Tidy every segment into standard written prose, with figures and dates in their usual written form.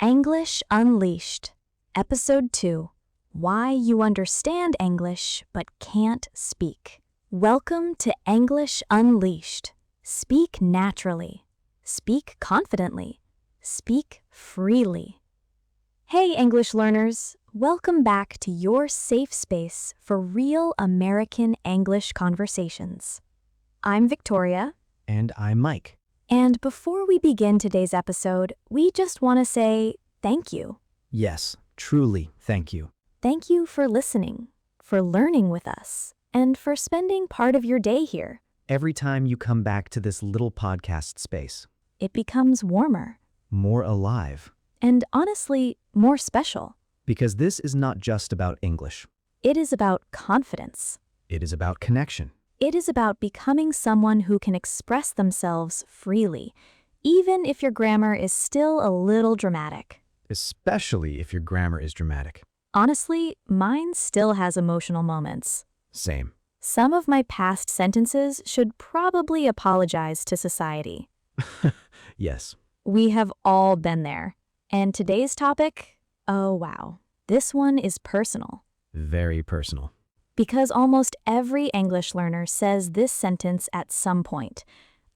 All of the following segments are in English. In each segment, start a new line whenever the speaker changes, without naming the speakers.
English Unleashed, Episode 2, Why You Understand English But Can't Speak. Welcome to English Unleashed. Speak naturally. Speak confidently. Speak freely. Hey, English learners. Welcome back to your safe space for real American English conversations. I'm Victoria.
And I'm Mike.
And before we begin today's episode, we just want to say thank you.
Yes, truly, thank you.
Thank you for listening, for learning with us, and for spending part of your day here.
Every time you come back to this little podcast space,
It becomes warmer
more alive.
and honestly, more special.
Because this is not just about English.
It is about confidence.
It is about connection.
It is about becoming someone who can express themselves freely, even if your grammar is still a little dramatic.
Especially if your grammar is dramatic.
Honestly, mine still has emotional moments.
Same.
Some of my past sentences should probably apologize to society.
Yes.
We have all been there. And today's topic? Oh wow, this one is personal.
Very personal.
Because almost every English learner says this sentence at some point.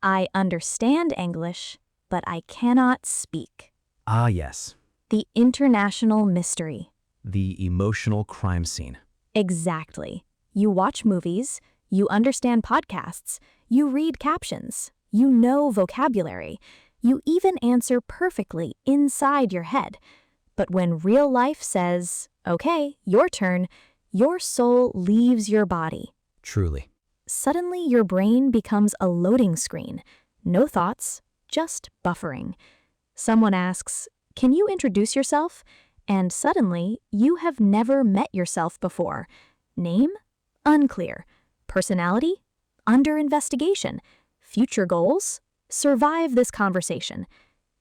I understand English, but I cannot speak.
Ah, yes.
The international mystery.
The emotional crime scene.
Exactly. You watch movies, you understand podcasts, you read captions, you know vocabulary, you even answer perfectly inside your head. But when real life says, okay, your turn, your soul leaves your body.
Truly.
Suddenly your brain becomes a loading screen. No thoughts, just buffering. Someone asks, can you introduce yourself? And suddenly you have never met yourself before. Name? Unclear. Personality? Under investigation. Future goals? Survive this conversation.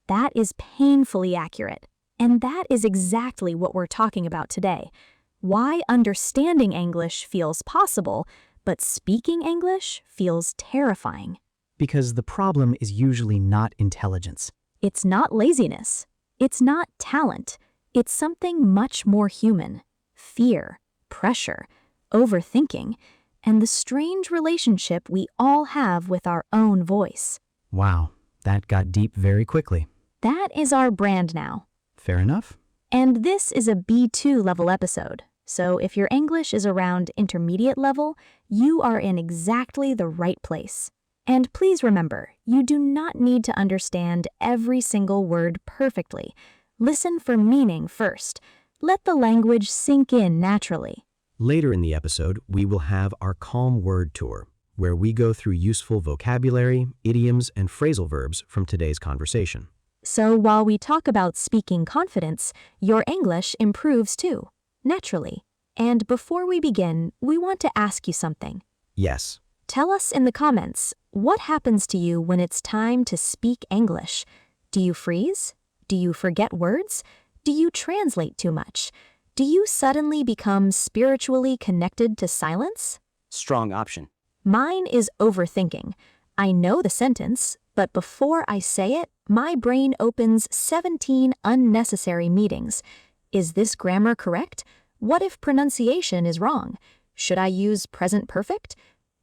That is painfully accurate. And that is exactly what we're talking about today. Why understanding English feels possible, but speaking English feels terrifying.
Because the problem is usually not intelligence.
It's not laziness. It's not talent. It's something much more human. Fear, pressure, overthinking, and the strange relationship we all have with our own voice.
Wow, that got deep very quickly.
That is our brand now.
Fair enough.
And this is a B2 level episode. So if your English is around intermediate level, you are in exactly the right place. And please remember, you do not need to understand every single word perfectly. Listen for meaning first. Let the language sink in naturally.
Later in the episode, we will have our Calm Word Tour, where we go through useful vocabulary, idioms, and phrasal verbs from today's conversation.
So while we talk about speaking confidence, your English improves too, naturally. And before we begin, we want to ask you something.
Yes.
Tell us in the comments, what happens to you when it's time to speak English? Do you freeze? Do you forget words? Do you translate too much? Do you suddenly become spiritually connected to silence?
Strong option.
Mine is overthinking. I know the sentence, but before I say it, my brain opens 17 unnecessary meetings. Is this grammar correct? What if pronunciation is wrong? Should I use present perfect?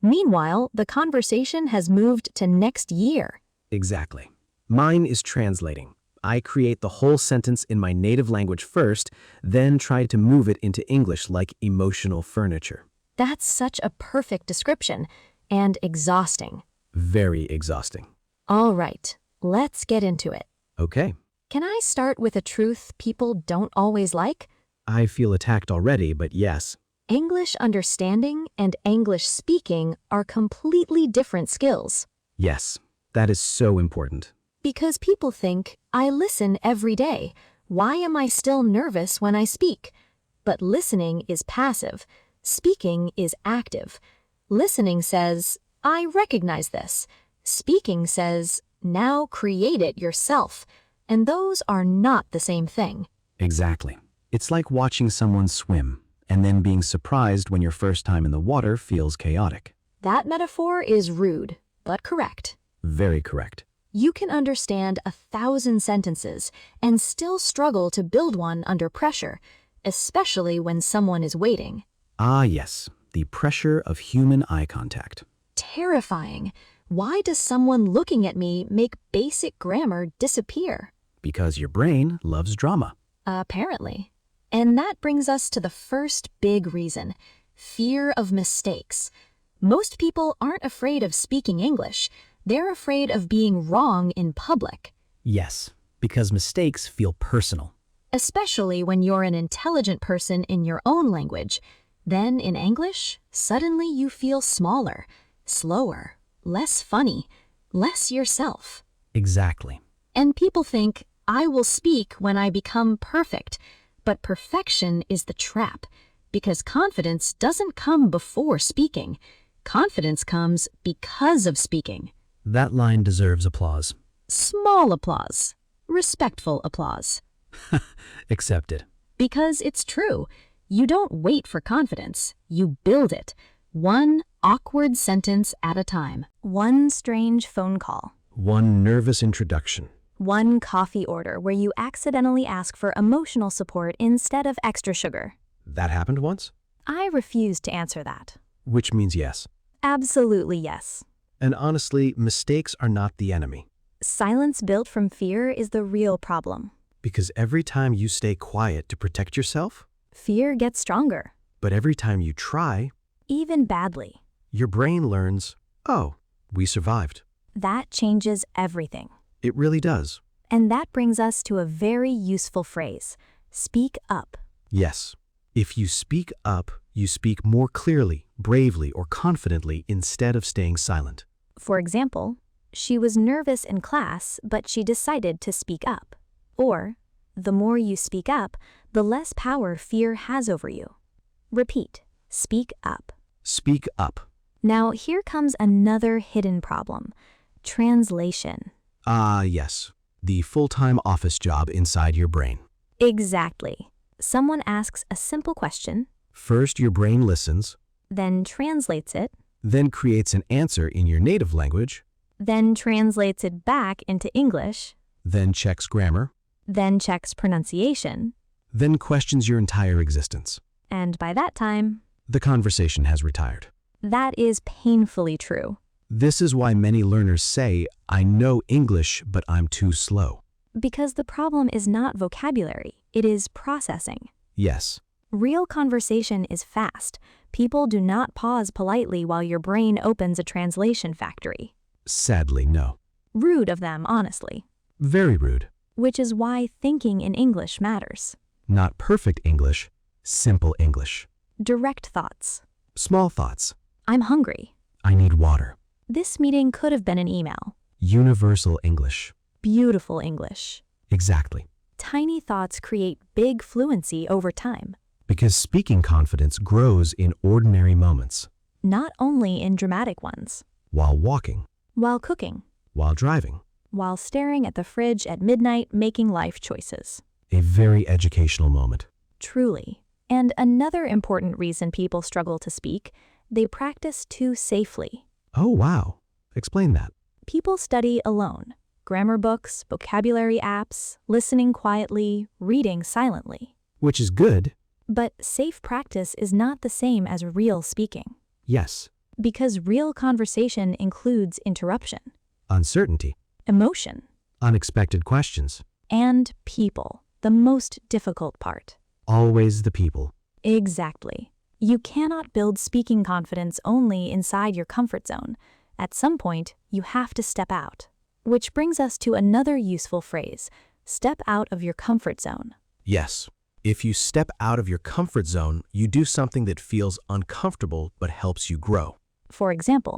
Meanwhile, the conversation has moved to next year.
Exactly. Mine is translating. I create the whole sentence in my native language first, then try to move it into English like emotional furniture.
That's such a perfect description, and exhausting.
Very exhausting.
All right, let's get into it.
Okay.
Can I start with a truth people don't always like?
I feel attacked already, but yes.
English understanding and English speaking are completely different skills.
Yes, that is so important.
Because people think, I listen every day. Why am I still nervous when I speak? But listening is passive. Speaking is active. Listening says, I recognize this. Speaking says, now create it yourself. And those are not the same thing.
Exactly. It's like watching someone swim and then being surprised when your first time in the water feels chaotic.
That metaphor is rude, but correct.
Very correct.
You can understand 1,000 sentences and still struggle to build one under pressure, especially when someone is waiting.
Ah, yes, the pressure of human eye contact.
Terrifying. Why does someone looking at me make basic grammar disappear?
Because your brain loves drama.
Apparently. And that brings us to the first big reason: fear of mistakes. Most people aren't afraid of speaking English. They're afraid of being wrong in public.
Yes, because mistakes feel personal.
Especially when you're an intelligent person in your own language. Then in English, suddenly you feel smaller, slower, less funny, less yourself.
Exactly.
And people think, I will speak when I become perfect. But perfection is the trap, because confidence doesn't come before speaking. Confidence comes because of speaking.
That line deserves applause.
Small applause. Respectful applause.
Accepted.
Because it's true. You don't wait for confidence. You build it. One awkward sentence at a time. One strange phone call.
One nervous introduction.
One coffee order where you accidentally ask for emotional support instead of extra sugar.
That happened once?
I refuse to answer that.
Which means yes.
Absolutely yes.
And honestly, mistakes are not the enemy.
Silence built from fear is the real problem.
Because every time you stay quiet to protect yourself,
Fear gets stronger,
but every time you try,
even badly.
your brain learns, oh, we survived.
That changes everything.
It really does.
And that brings us to a very useful phrase: speak up.
Yes. If you speak up, you speak more clearly, bravely, or confidently instead of staying silent.
For example, she was nervous in class, but she decided to speak up. Or, the more you speak up, the less power fear has over you. Repeat, speak up.
Speak up.
Now here comes another hidden problem: translation.
Ah, yes. The full-time office job inside your brain.
Exactly. Someone asks a simple question,
First, your brain listens,
then translates it,
then creates an answer in your native language,
then translates it back into English,
then checks grammar,
then checks pronunciation,
then questions your entire existence.
and by that time,
The conversation has retired.
that is painfully true.
This is why many learners say, I know English, but I'm too slow.
Because the problem is not vocabulary, it is processing.
Yes,
Real conversation is fast. People do not pause politely while your brain opens a translation factory.
sadly, no.
Rude of them, honestly.
Very rude.
Which is why thinking in English matters.
Not perfect English, simple English.
Direct thoughts.
Small thoughts.
I'm hungry.
I need water.
This meeting could have been an email.
Universal English.
Beautiful English.
Exactly.
Tiny thoughts create big fluency over time.
Because speaking confidence grows in ordinary moments.
Not only in dramatic ones.
While walking,
While cooking.
while driving.
While staring at the fridge at midnight making life choices.
A very educational moment.
Truly. And another important reason people struggle to speak: they practice too safely.
Oh, wow. Explain that.
People study alone. Grammar books, vocabulary apps, listening quietly, reading silently.
Which is good.
But safe practice is not the same as real speaking.
Yes.
Because real conversation includes interruption,
Uncertainty.
emotion,
Unexpected questions.
and people, the most difficult part.
Always the people.
Exactly. You cannot build speaking confidence only inside your comfort zone. At some point, you have to step out. Which brings us to another useful phrase: step out of your comfort zone.
Yes. If you step out of your comfort zone, you do something that feels uncomfortable but helps you grow.
For example,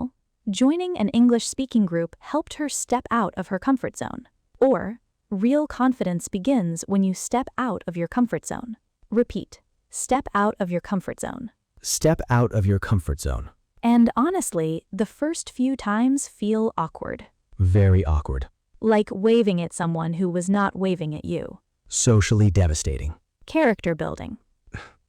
joining an English speaking group helped her step out of her comfort zone. Or, real confidence begins when you step out of your comfort zone. Repeat, step out of your comfort zone.
Step out of your comfort zone.
And honestly, the first few times feel awkward.
Very awkward.
Like waving at someone who was not waving at you.
Socially devastating.
Character building.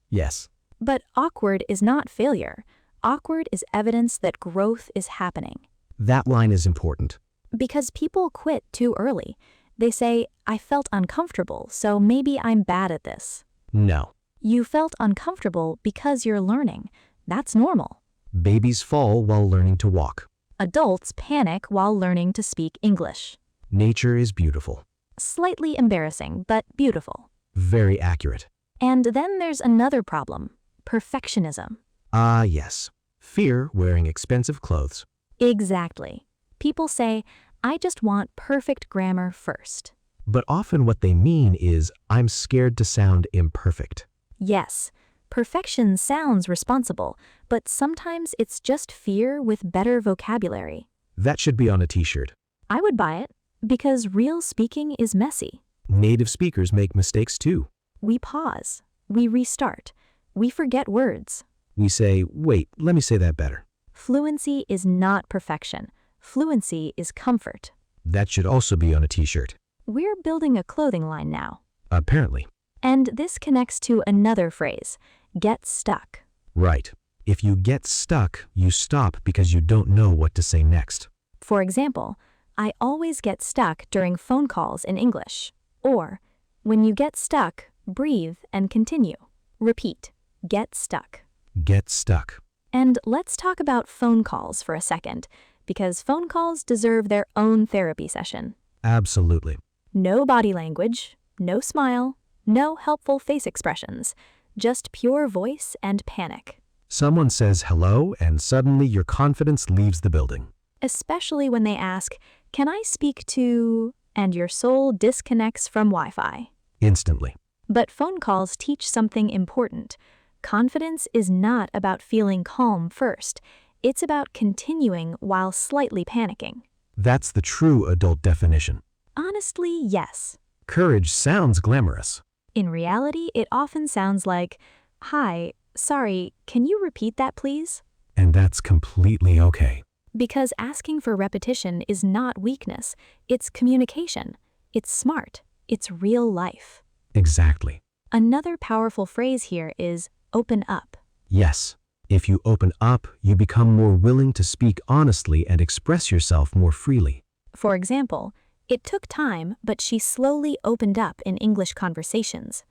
Yes.
But awkward is not failure. Awkward is evidence that growth is happening.
That line is important.
Because people quit too early. They say, I felt uncomfortable, so maybe I'm bad at this.
No.
You felt uncomfortable because you're learning. That's normal.
Babies fall while learning to walk.
Adults panic while learning to speak English.
Nature is beautiful.
Slightly embarrassing, but beautiful.
Very accurate.
And then there's another problem, perfectionism.
Ah, yes. Fear wearing expensive clothes.
Exactly. People say, I just want perfect grammar first.
But often what they mean is, I'm scared to sound imperfect.
Yes, perfection sounds responsible, but sometimes it's just fear with better vocabulary.
That should be on a t-shirt.
I would buy it, because real speaking is messy.
Native speakers make mistakes too.
We pause. We restart. We forget words.
We say, wait, let me say that better.
Fluency is not perfection. Fluency is comfort.
That should also be on a t-shirt.
We're building a clothing line now.
Apparently.
And this connects to another phrase, get stuck.
Right. If you get stuck, you stop because you don't know what to say next.
For example, I always get stuck during phone calls in English. Or, when you get stuck, breathe and continue. Repeat, get stuck.
Get stuck.
And let's talk about phone calls for a second, because phone calls deserve their own therapy session.
Absolutely.
No body language, no smile, no helpful face expressions, just pure voice and panic.
Someone says hello and suddenly your confidence leaves the building.
Especially when they ask, can I speak to, and your soul disconnects from Wi-Fi.
Instantly.
But phone calls teach something important. Confidence is not about feeling calm first. It's about continuing while slightly panicking.
That's the true adult definition.
Honestly, yes.
Courage sounds glamorous.
In reality, it often sounds like, hi, sorry, can you repeat that please?
And that's completely okay.
Because asking for repetition is not weakness, it's communication. It's smart. It's real life.
Exactly.
Another powerful phrase here is open up.
Yes. If you open up, you become more willing to speak honestly and express yourself more freely.
For example, it took time, but she slowly opened up in English conversations.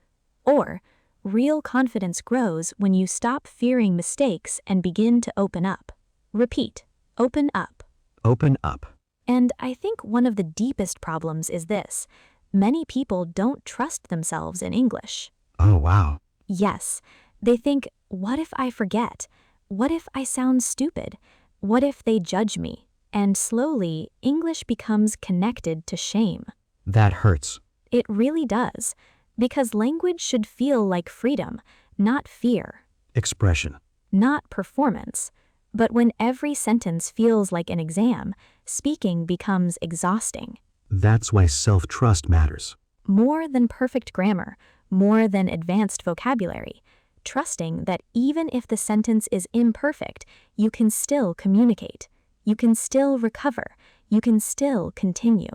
Or, real confidence grows when you stop fearing mistakes and begin to open up. Repeat, open up.
Open up.
And I think one of the deepest problems is this. Many people don't trust themselves in English.
Oh, wow.
Yes, they think, what if I forget? What if I sound stupid? What if they judge me? And slowly, English becomes connected to shame.
That hurts.
It really does, because language should feel like freedom, not fear,
Expression.
not performance. But when every sentence feels like an exam, speaking becomes exhausting.
That's why self-trust matters.
More than perfect grammar, more than advanced vocabulary. Trusting that even if the sentence is imperfect, you can still communicate. You can still recover. You can still continue.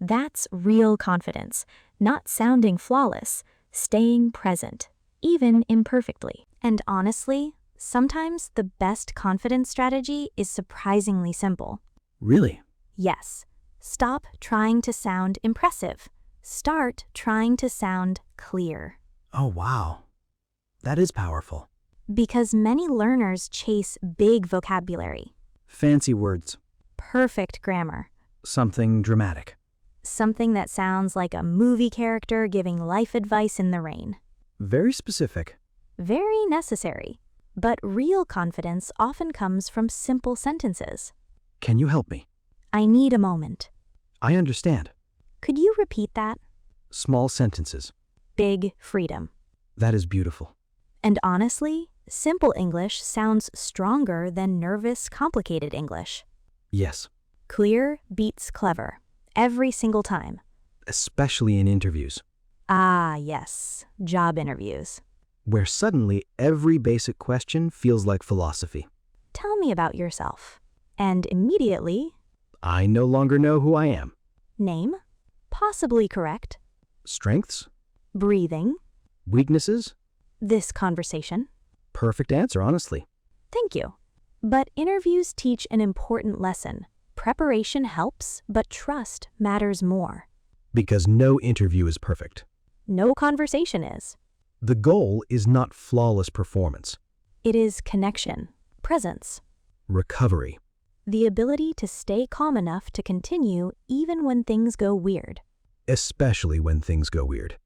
That's real confidence, not sounding flawless, staying present, even imperfectly. And honestly, sometimes the best confidence strategy is surprisingly simple.
Really?
Yes. Stop trying to sound impressive. Start trying to sound clear.
Oh, wow. That is powerful.
Because many learners chase big vocabulary,
Fancy words.
perfect grammar,
Something dramatic.
something that sounds like a movie character giving life advice in the rain.
Very specific.
Very necessary. But real confidence often comes from simple sentences.
Can you help me?
I need a moment.
I understand.
Could you repeat that?
Small sentences.
Big freedom.
That is beautiful.
And honestly, simple English sounds stronger than nervous, complicated English.
Yes.
Clear beats clever. Every single time.
Especially in interviews,
Ah, yes. Job interviews.
where suddenly every basic question feels like philosophy.
Tell me about yourself. And immediately,
I no longer know who I am.
name, possibly correct,
Strengths?
breathing,
Weaknesses?
this conversation.
Perfect answer, honestly.
Thank you. But interviews teach an important lesson. Preparation helps, but trust matters more.
Because no interview is perfect.
No conversation is.
The goal is not flawless performance.
It is connection, presence,
Recovery.
the ability to stay calm enough to continue even when things go weird.
Especially when things go weird.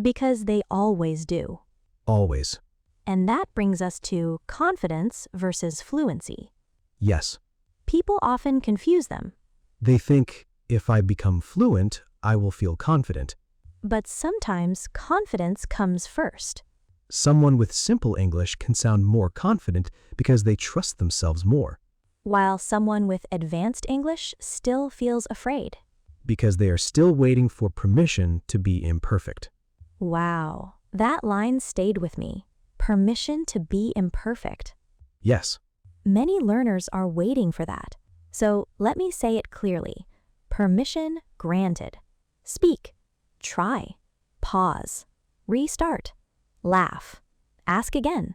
Because they always do.
Always.
And that brings us to confidence versus fluency.
Yes.
People often confuse them,
They think, if I become fluent, I will feel confident.
but sometimes confidence comes first.
Someone with simple English can sound more confident because they trust themselves more,
While someone with advanced English still feels afraid.
because they are still waiting for permission to be imperfect.
Wow, that line stayed with me. Permission to be imperfect.
Yes.
Many learners are waiting for that. So let me say it clearly. Permission granted. Speak. Try. Pause. Restart. Laugh. Ask again.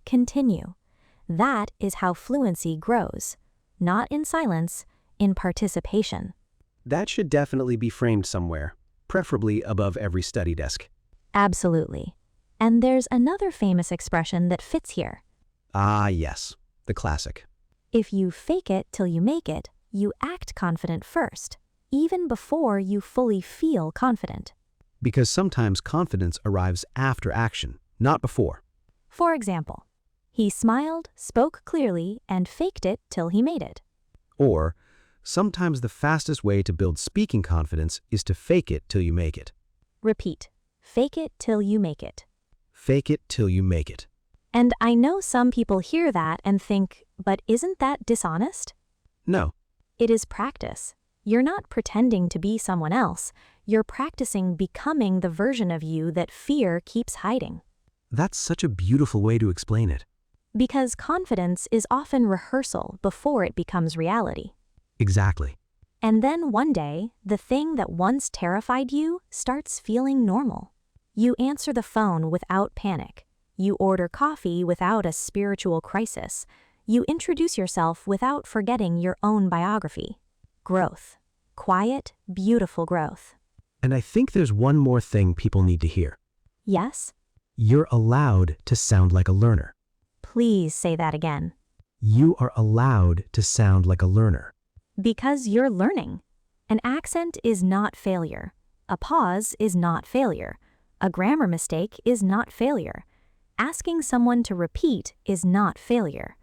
Continue. That is how fluency grows. Not in silence, in participation.
That should definitely be framed somewhere, preferably above every study desk.
Absolutely. And there's another famous expression that fits here.
Ah, yes. The classic.
If you fake it till you make it, you act confident first, even before you fully feel confident.
Because sometimes confidence arrives after action, not before.
For example, he smiled, spoke clearly, and faked it till he made it.
Or, sometimes the fastest way to build speaking confidence is to fake it till you make it.
Repeat. Fake it till you make it.
Fake it till you make it.
And I know some people hear that and think, but isn't that dishonest?
No.
It is practice. You're not pretending to be someone else. You're practicing becoming the version of you that fear keeps hiding.
That's such a beautiful way to explain it.
Because confidence is often rehearsal before it becomes reality.
Exactly.
And then one day, the thing that once terrified you starts feeling normal. You answer the phone without panic. You order coffee without a spiritual crisis. You introduce yourself without forgetting your own biography. Growth. Quiet, beautiful growth.
And I think there's one more thing people need to hear.
Yes?
You're allowed to sound like a learner.
Please say that again.
You are allowed to sound like a learner.
Because you're learning. An accent is not failure. A pause is not failure. A grammar mistake is not failure. Asking someone to repeat is not failure.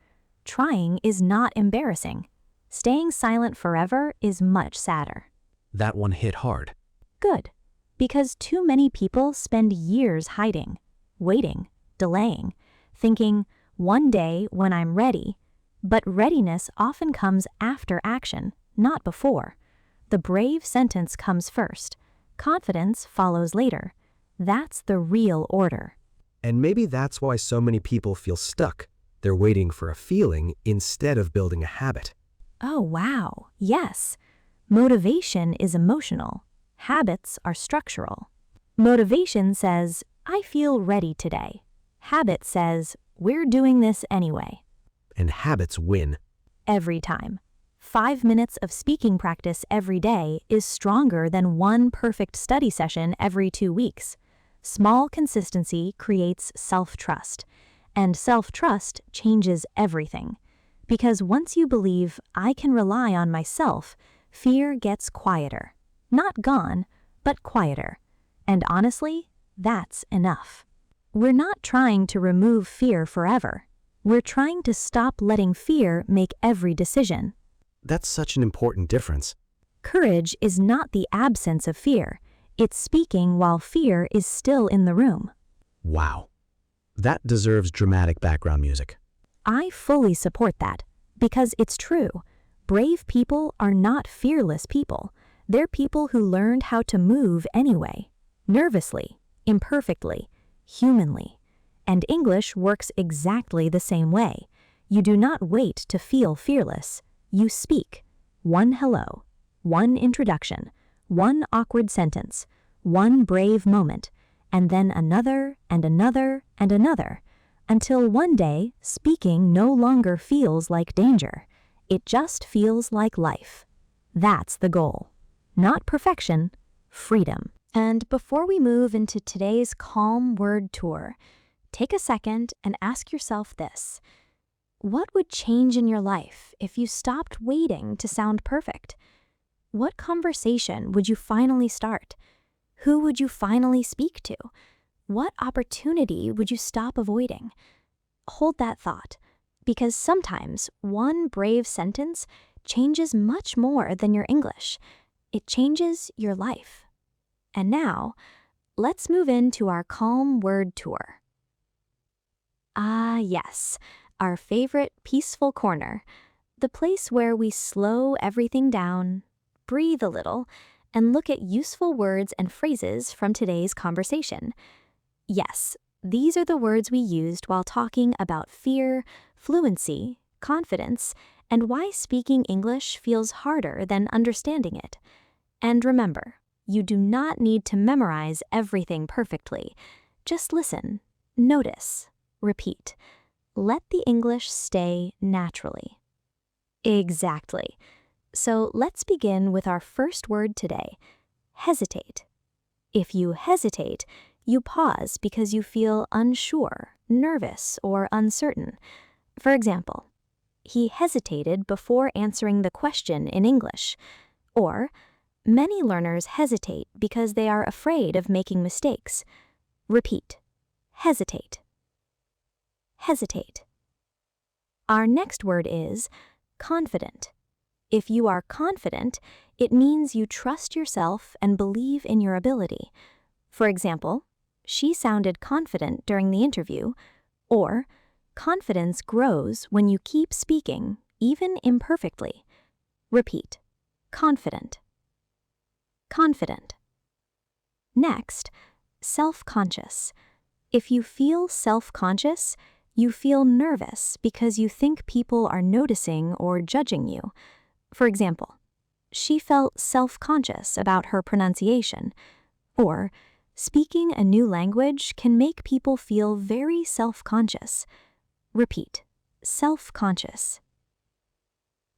Trying is not embarrassing. Staying silent forever is much sadder.
That one hit hard.
Good. Because too many people spend years hiding, waiting, delaying, thinking, one day when I'm ready. But readiness often comes after action, not before. The brave sentence comes first. Confidence follows later. That's the real order.
And maybe that's why so many people feel stuck. They're waiting for a feeling instead of building a habit.
Oh, wow. Yes. Motivation is emotional. Habits are structural. Motivation says, I feel ready today. Habit says, we're doing this anyway.
And habits win.
Every time. 5 minutes of speaking practice every day is stronger than one perfect study session every 2 weeks. Small consistency creates self-trust, and self-trust changes everything. Because once you believe, I can rely on myself, fear gets quieter. Not gone, but quieter. And honestly, that's enough. We're not trying to remove fear forever. We're trying to stop letting fear make every decision.
That's such an important difference.
Courage is not the absence of fear. It's speaking while fear is still in the room.
Wow. That deserves dramatic background music.
I fully support that, because it's true. Brave people are not fearless people. They're people who learned how to move anyway. Nervously, imperfectly, humanly. And English works exactly the same way. You do not wait to feel fearless. You speak. One hello, one introduction, one awkward sentence, one brave moment, and then another and another and another, until one day speaking no longer feels like danger. It just feels like life. That's the goal. Not perfection, freedom. And before we move into today's calm word tour, take a second and ask yourself this. What would change in your life if you stopped waiting to sound perfect? What conversation would you finally start? Who would you finally speak to? What opportunity would you stop avoiding? Hold that thought, because sometimes one brave sentence changes much more than your English. It changes your life. And now, let's move into our calm word tour. Ah, yes, our favorite peaceful corner, the place where we slow everything down, breathe a little, and look at useful words and phrases from today's conversation. Yes, these are the words we used while talking about fear, fluency, confidence, and why speaking English feels harder than understanding it. And remember, you do not need to memorize everything perfectly. Just listen, notice, repeat. Let the English stay naturally. Exactly. So let's begin with our first word today, hesitate. If you hesitate, you pause because you feel unsure, nervous, or uncertain. For example, he hesitated before answering the question in English. Or, many learners hesitate because they are afraid of making mistakes. Repeat. Hesitate. Hesitate. Our next word is confident. If you are confident, it means you trust yourself and believe in your ability. For example, she sounded confident during the interview, or confidence grows when you keep speaking, even imperfectly. Repeat. Confident. Confident. Next, self-conscious. If you feel self-conscious, you feel nervous because you think people are noticing or judging you. For example, she felt self-conscious about her pronunciation. Or, speaking a new language can make people feel very self-conscious. Repeat. Self-conscious.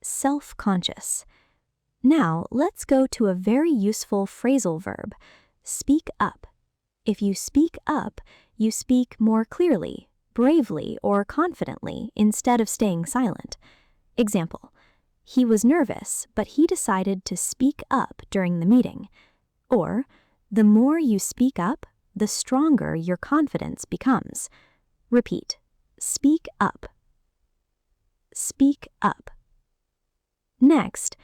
Self-conscious. Now, let's go to a very useful phrasal verb, speak up. If you speak up, you speak more clearly, bravely, or confidently instead of staying silent. Example, he was nervous, but he decided to speak up during the meeting. Or, the more you speak up, the stronger your confidence becomes. Repeat. Speak up. Speak up. Next,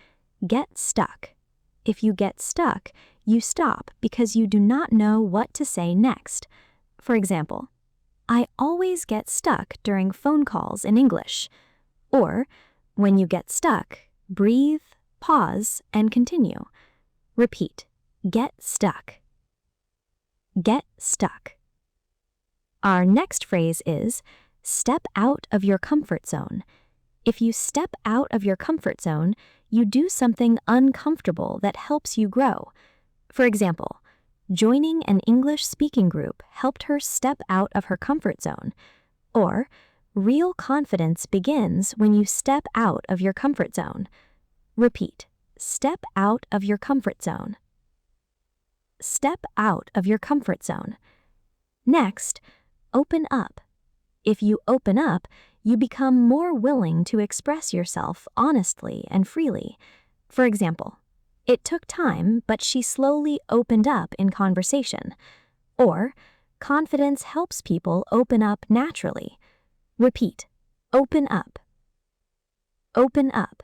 get stuck. If you get stuck, you stop because you do not know what to say next. For example, I always get stuck during phone calls in English. Or, when you get stuck, breathe, pause, and continue. Repeat. Get stuck. Get stuck. Our next phrase is step out of your comfort zone. If you step out of your comfort zone, you do something uncomfortable that helps you grow. For example, joining an English speaking group helped her step out of her comfort zone. Or, real confidence begins when you step out of your comfort zone. Repeat. Step out of your comfort zone. Step out of your comfort zone. Next, open up. If you open up, you become more willing to express yourself honestly and freely. For example, it took time, but she slowly opened up in conversation. Or, confidence helps people open up naturally. Repeat. Open up. Open up.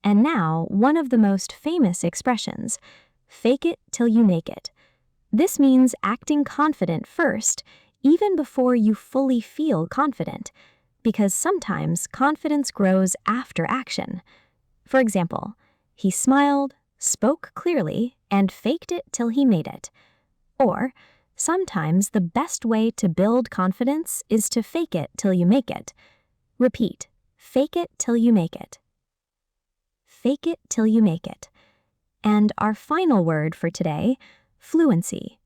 And now, one of the most famous expressions, fake it till you make it. This means acting confident first, even before you fully feel confident, because sometimes confidence grows after action. For example, he smiled, spoke clearly, and faked it till he made it. Or, sometimes the best way to build confidence is to fake it till you make it. Repeat. Fake it till you make it. Fake it till you make it. And our final word for today, fluency.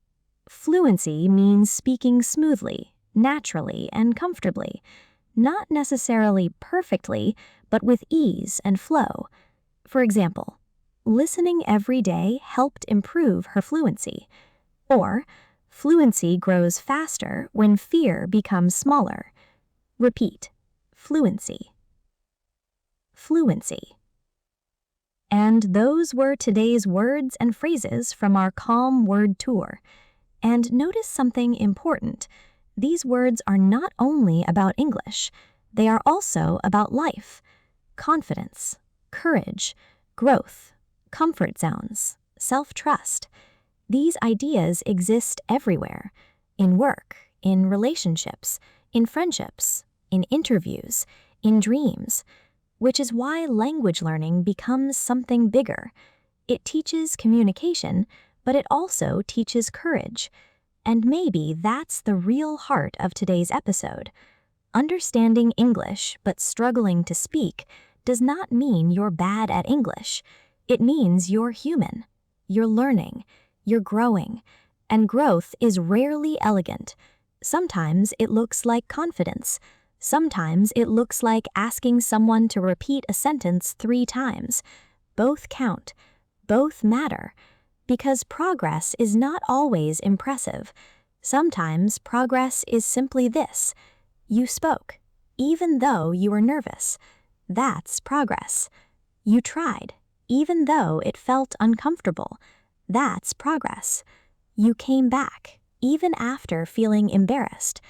Fluency means speaking smoothly, naturally, and comfortably. Not necessarily perfectly, but with ease and flow. For example, listening every day helped improve her fluency. Or, fluency grows faster when fear becomes smaller. Repeat, fluency. Fluency. And those were today's words and phrases from our Calm Word Tour. And notice something important. These words are not only about English, they are also about life, confidence, courage, growth, comfort zones, self-trust. These ideas exist everywhere, in work, in relationships, in friendships, in interviews, in dreams, which is why language learning becomes something bigger. It teaches communication, but it also teaches courage. And maybe that's the real heart of today's episode. Understanding English but struggling to speak does not mean you're bad at English. It means you're human. You're learning. You're growing. And growth is rarely elegant. Sometimes it looks like confidence. Sometimes it looks like asking someone to repeat a sentence 3 times. Both count. Both matter. Because progress is not always impressive. Sometimes progress is simply this. You spoke, even though you were nervous. That's progress. You tried, even though it felt uncomfortable. That's progress. You came back, even after feeling embarrassed.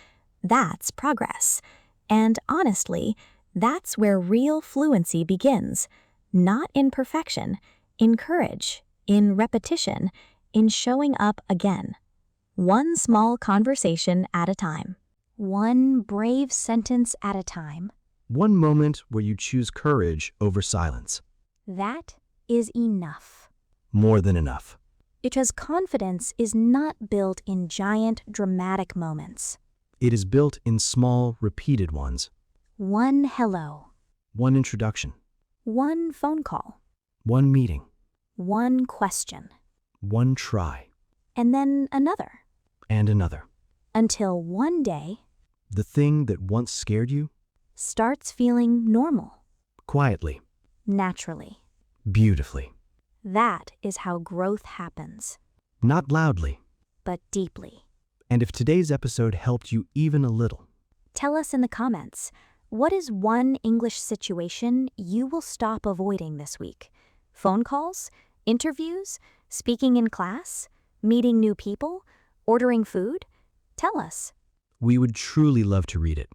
That's progress. And honestly, that's where real fluency begins. Not in perfection, in courage, in repetition, in showing up again. One small conversation at a time. One brave sentence at a time.
One moment where you choose courage over silence.
That is enough.
More than enough.
Because confidence is not built in giant, dramatic moments.
It is built in small, repeated ones.
One hello.
One introduction.
One phone call.
One meeting.
One question.
One try.
And then another.
And another.
Until one day,
The thing that once scared you,
starts feeling normal,
quietly,
naturally.
beautifully,
That is how growth happens,
not loudly.
but deeply.
And if today's episode helped you even a little,
Tell us in the comments, what is one English situation you will stop avoiding this week? Phone calls? Interviews? Speaking in class? Meeting new people? Ordering food? Tell us.
we would truly love to read it.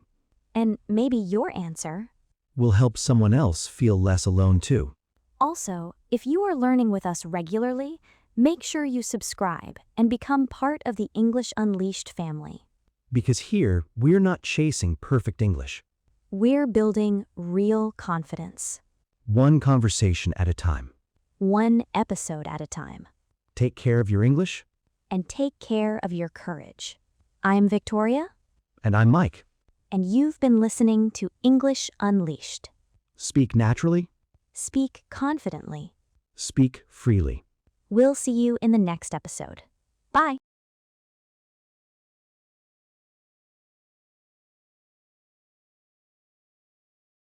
And maybe your answer.
Will help someone else feel less alone too.
Also, if you are learning with us regularly, make sure you subscribe and become part of the English Unleashed family.
Because here, we're not chasing perfect English.
We're building real confidence,
One conversation at a time.
one episode at a time.
Take care of your English.
And take care of your courage. I'm Victoria,
And I'm Mike.
and you've been listening to English Unleashed.
Speak naturally.
Speak confidently.
Speak freely.
We'll see you in the next episode. Bye.